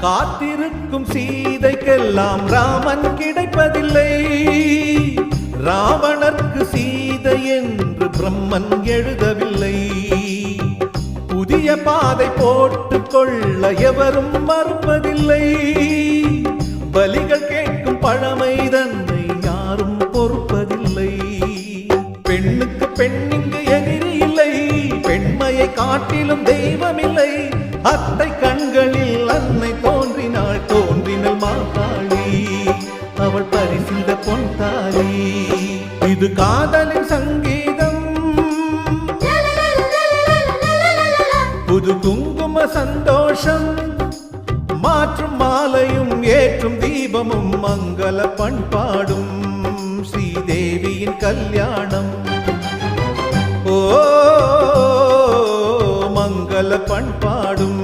காத்திருக்கும் சீதைக்கெல்லாம் ராமன் கிடைப்பதில்லை. ராவணர்க்கு சீதை என்று பிரம்மன் எழுதவில்லை. புதிய பாதை போட்டுக் கொள்ள எவரும் மறுப்பதில்லை. பலிகள் கேட்கும் பழமை தன்னை யாரும் பொறுப்பதில்லை. பெண்ணுக்கு பெண் இங்கு எதிரி இல்லை. பெண்மையை காட்டிலும் தெய்வமில்லை. அத்தை கண்களில் அன்னை தோன்றினாள். தோன்றினள் மாகாளி, அவள் பரிசிந்த பொன் தாலி. இது காதலின் சங்கீதம், புது குங்கும சந்தோஷம். மாற்றும் மாலையும் ஏற்றும் தீபமும் மங்கள பண்பாடும் ஸ்ரீதேவியின் கல்யாணம். ஓ மங்கள பண்பாடும்